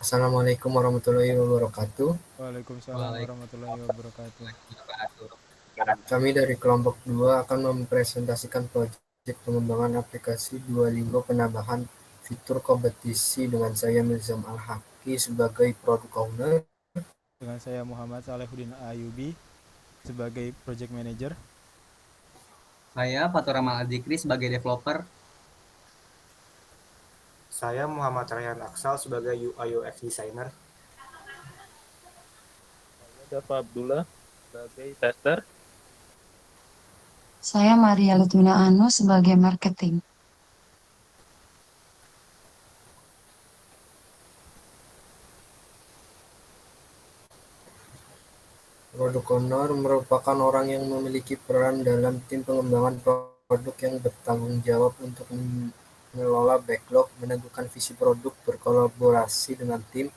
Assalamualaikum warahmatullahi wabarakatuh. Waalaikumsalam warahmatullahi Waalaikumsalam wabarakatuh. warahmatullahi wabarakatuh. Kami dari kelompok 2 akan mempresentasikan proyek pengembangan aplikasi Duolingo penambahan fitur kompetisi dengan saya Milzam Al-Haki sebagai product owner. Dengan saya Muhammad Salehuddin Ayubi sebagai project manager. Saya Fatur Rahman Adzikri sebagai developer. Saya Muhammad Rayhan Aksal sebagai UI UX designer. Saya Dava Abdullah sebagai tester. Saya Maria Lutmina Anu sebagai marketing. Product owner merupakan orang yang memiliki peran dalam tim pengembangan produk yang bertanggung jawab untuk mengelola backlog, menentukan visi produk, berkolaborasi dengan tim,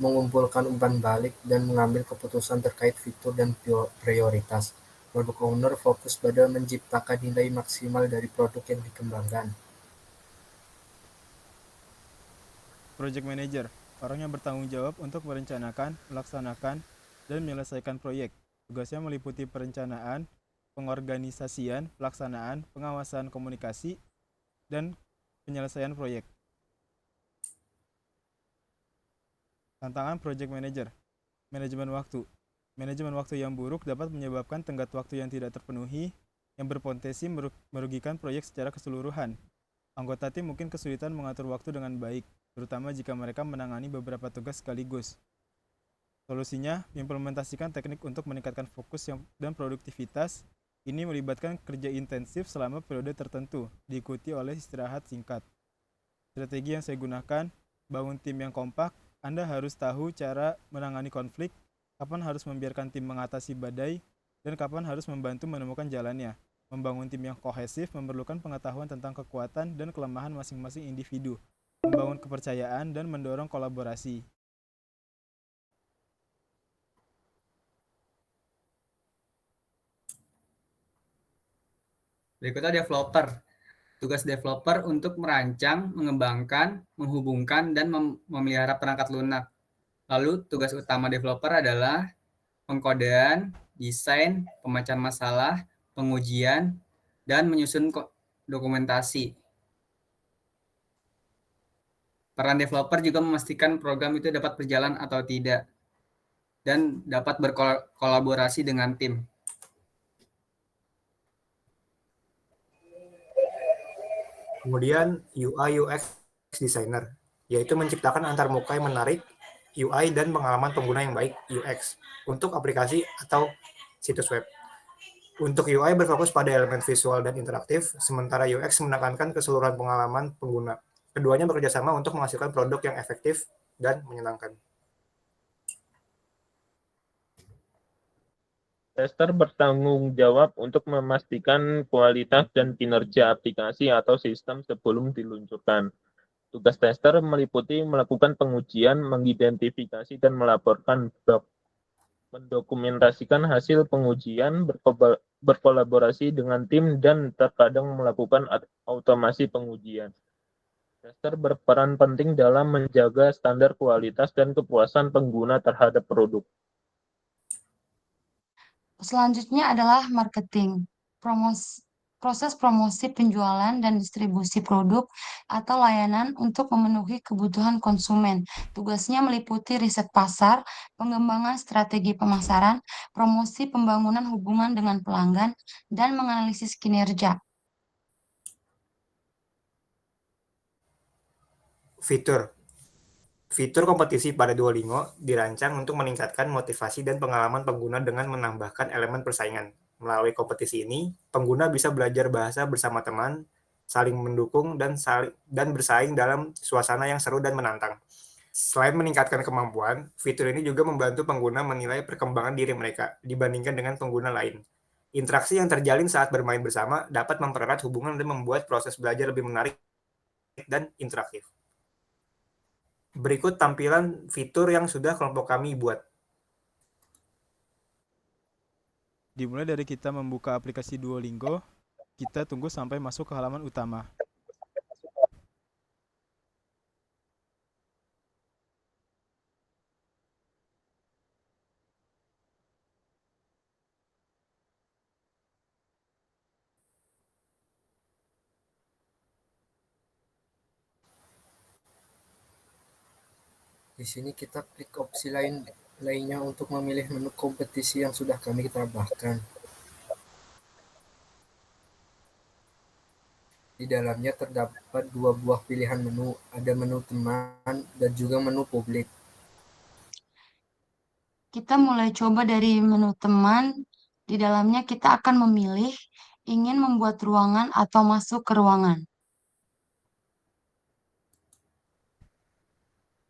mengumpulkan umpan balik, dan mengambil keputusan terkait fitur dan prioritas. Product owner fokus pada menciptakan nilai maksimal dari produk yang dikembangkan. Project manager, orang yang bertanggung jawab untuk merencanakan, melaksanakan, dan menyelesaikan proyek. Tugasnya meliputi perencanaan, pengorganisasian, pelaksanaan, pengawasan komunikasi, dan penyelesaian proyek. Tantangan project manager, manajemen waktu. Manajemen waktu yang buruk dapat menyebabkan tenggat waktu yang tidak terpenuhi, yang berpotensi merugikan proyek secara keseluruhan. Anggota tim mungkin kesulitan mengatur waktu dengan baik, terutama jika mereka menangani beberapa tugas sekaligus. Solusinya, implementasikan teknik untuk meningkatkan fokus dan produktivitas. Ini melibatkan kerja intensif selama periode tertentu, diikuti oleh istirahat singkat. Strategi yang saya gunakan, bangun tim yang kompak. Anda harus tahu cara menangani konflik, kapan harus membiarkan tim mengatasi badai, dan kapan harus membantu menemukan jalannya. Membangun tim yang kohesif memerlukan pengetahuan tentang kekuatan dan kelemahan masing-masing individu, membangun kepercayaan, dan mendorong kolaborasi. Berikutnya developer. Tugas developer untuk merancang, mengembangkan, menghubungkan, dan memelihara perangkat lunak. Lalu tugas utama developer adalah pengkodean, desain, pemecahan masalah, pengujian, dan menyusun dokumentasi. Peran developer juga memastikan program itu dapat berjalan atau tidak, dan dapat berkolaborasi dengan tim. Kemudian UI UX designer, yaitu menciptakan antarmuka yang menarik, UI dan pengalaman pengguna yang baik UX untuk aplikasi atau situs web. Untuk UI berfokus pada elemen visual dan interaktif, sementara UX menekankan keseluruhan pengalaman pengguna. Keduanya bekerjasama untuk menghasilkan produk yang efektif dan menyenangkan. Tester bertanggung jawab untuk memastikan kualitas dan kinerja aplikasi atau sistem sebelum diluncurkan. Tugas tester meliputi melakukan pengujian, mengidentifikasi dan melaporkan bug, mendokumentasikan hasil pengujian, berkolaborasi dengan tim, dan terkadang melakukan automasi pengujian. Tester berperan penting dalam menjaga standar kualitas dan kepuasan pengguna terhadap produk. Selanjutnya adalah marketing, proses promosi penjualan dan distribusi produk atau layanan untuk memenuhi kebutuhan konsumen. Tugasnya meliputi riset pasar, pengembangan strategi pemasaran, promosi pembangunan hubungan dengan pelanggan, dan menganalisis kinerja. Fitur kompetisi pada Duolingo dirancang untuk meningkatkan motivasi dan pengalaman pengguna dengan menambahkan elemen persaingan. Melalui kompetisi ini, pengguna bisa belajar bahasa bersama teman, saling mendukung, dan bersaing dalam suasana yang seru dan menantang. Selain meningkatkan kemampuan, fitur ini juga membantu pengguna menilai perkembangan diri mereka dibandingkan dengan pengguna lain. Interaksi yang terjalin saat bermain bersama dapat mempererat hubungan dan membuat proses belajar lebih menarik dan interaktif. Berikut tampilan fitur yang sudah kelompok kami buat. Dimulai dari kita membuka aplikasi Duolingo, kita tunggu sampai masuk ke halaman utama. Di sini kita klik opsi lainnya untuk memilih menu kompetisi yang sudah kami tambahkan. Di dalamnya terdapat 2 buah pilihan menu, ada menu teman dan juga menu publik. Kita mulai coba dari menu teman. Di dalamnya kita akan memilih ingin membuat ruangan atau masuk ke ruangan.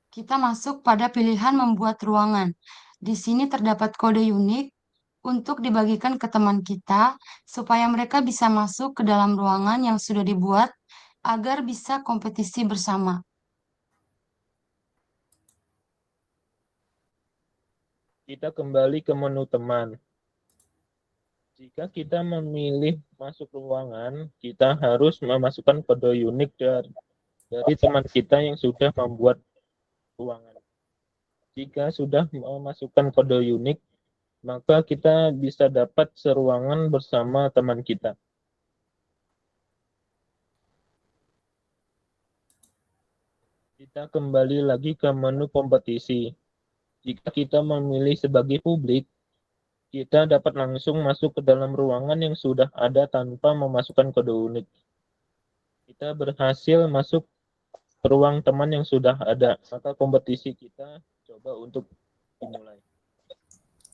Kita masuk pada pilihan membuat ruangan. Di sini terdapat kode unik untuk dibagikan ke teman kita supaya mereka bisa masuk ke dalam ruangan yang sudah dibuat agar bisa kompetisi bersama. Kita kembali ke menu teman. Jika kita memilih masuk ruangan, kita harus memasukkan kode unik dari teman kita yang sudah membuat ruangan. Jika sudah memasukkan kode unik, maka kita bisa dapat seruangan bersama teman kita. Kita kembali lagi ke menu kompetisi. Jika kita memilih sebagai publik, kita dapat langsung masuk ke dalam ruangan yang sudah ada tanpa memasukkan kode unik. Kita berhasil masuk ke ruang teman yang sudah ada, maka kompetisi kita coba untuk dimulai.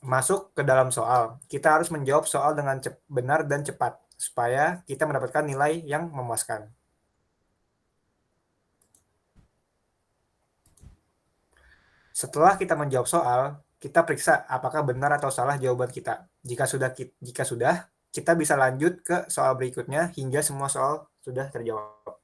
Masuk ke dalam soal. Kita harus menjawab soal dengan benar dan cepat, supaya kita mendapatkan nilai yang memuaskan. Setelah kita menjawab soal, kita periksa apakah benar atau salah jawaban kita. Jika sudah, kita bisa lanjut ke soal berikutnya hingga semua soal sudah terjawab.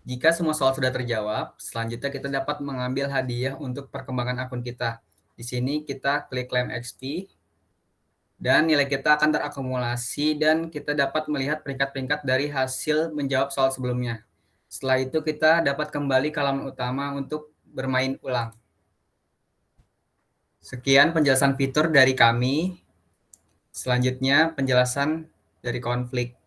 Jika semua soal sudah terjawab, selanjutnya kita dapat mengambil hadiah untuk perkembangan akun kita. Di sini kita klik claim XP dan nilai kita akan terakumulasi dan kita dapat melihat peringkat-peringkat dari hasil menjawab soal sebelumnya. Setelah itu kita dapat kembali ke halaman utama untuk bermain ulang. Sekian penjelasan fitur dari kami. Selanjutnya penjelasan dari konflik.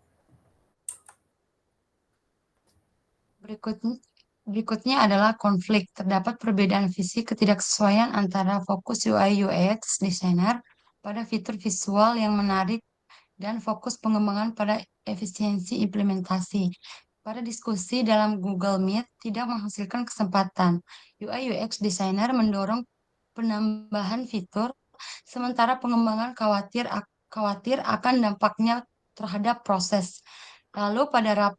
Berikutnya adalah konflik. Terdapat perbedaan visi ketidaksesuaian antara fokus UI UX designer pada fitur visual yang menarik dan fokus pengembangan pada efisiensi implementasi. Pada diskusi dalam Google Meet tidak menghasilkan kesempatan. UI UX designer mendorong penambahan fitur, sementara pengembangan khawatir akan dampaknya terhadap proses. Lalu pada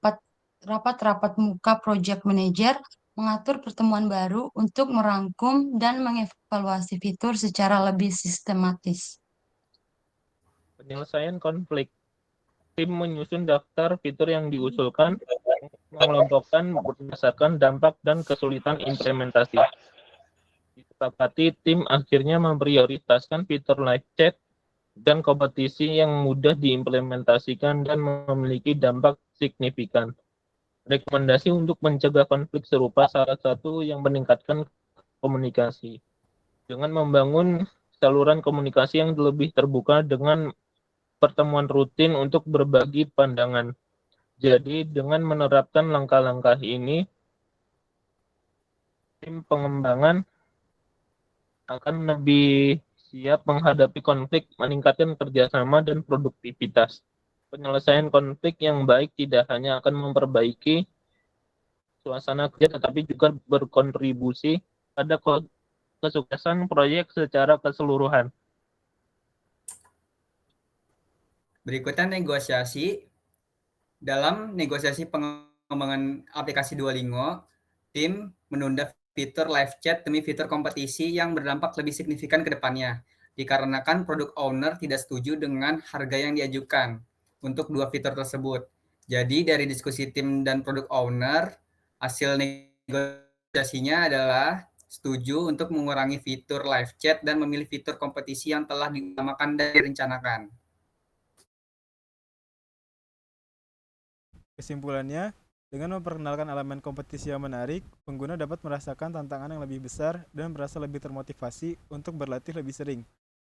rapat muka project manager mengatur pertemuan baru untuk merangkum dan mengevaluasi fitur secara lebih sistematis. Penyelesaian konflik. Tim menyusun daftar fitur yang diusulkan, mengelompokkan berdasarkan dampak dan kesulitan implementasi. Disepakati, tim akhirnya memprioritaskan fitur live chat dan kompetisi yang mudah diimplementasikan dan memiliki dampak signifikan. Rekomendasi untuk mencegah konflik serupa salah satu yang meningkatkan komunikasi. Dengan membangun saluran komunikasi yang lebih terbuka dengan pertemuan rutin untuk berbagi pandangan. Jadi dengan menerapkan langkah-langkah ini, tim pengembangan akan lebih siap menghadapi konflik, meningkatkan kerjasama dan produktivitas. Penyelesaian konflik yang baik tidak hanya akan memperbaiki suasana kerja, tetapi juga berkontribusi pada kesuksesan proyek secara keseluruhan. Berikutnya negosiasi. Dalam negosiasi pengembangan aplikasi Duolingo, tim menunda fitur live chat demi fitur kompetisi yang berdampak lebih signifikan ke depannya, dikarenakan produk owner tidak setuju dengan harga yang diajukan untuk dua fitur tersebut. Jadi dari diskusi tim dan produk owner, hasil negosiasinya adalah setuju untuk mengurangi fitur live chat dan memilih fitur kompetisi yang telah diutamakan dan direncanakan. Kesimpulannya, dengan memperkenalkan elemen kompetisi yang menarik, pengguna dapat merasakan tantangan yang lebih besar dan merasa lebih termotivasi untuk berlatih lebih sering.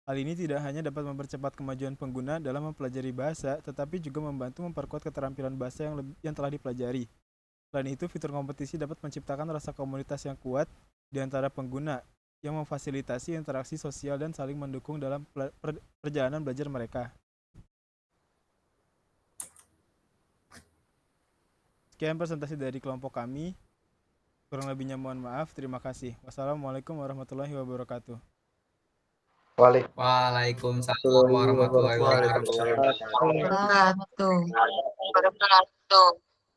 Hal ini tidak hanya dapat mempercepat kemajuan pengguna dalam mempelajari bahasa, tetapi juga membantu memperkuat keterampilan bahasa yang telah dipelajari. Selain itu, fitur kompetisi dapat menciptakan rasa komunitas yang kuat di antara pengguna, yang memfasilitasi interaksi sosial dan saling mendukung dalam perjalanan belajar mereka. Sekian presentasi dari kelompok kami. Kurang lebihnya mohon maaf. Terima kasih. Wassalamualaikum warahmatullahi wabarakatuh. Waalaikumsalam warahmatullahi wabarakatuh. Waalaikumsalam. Wabarakatuh.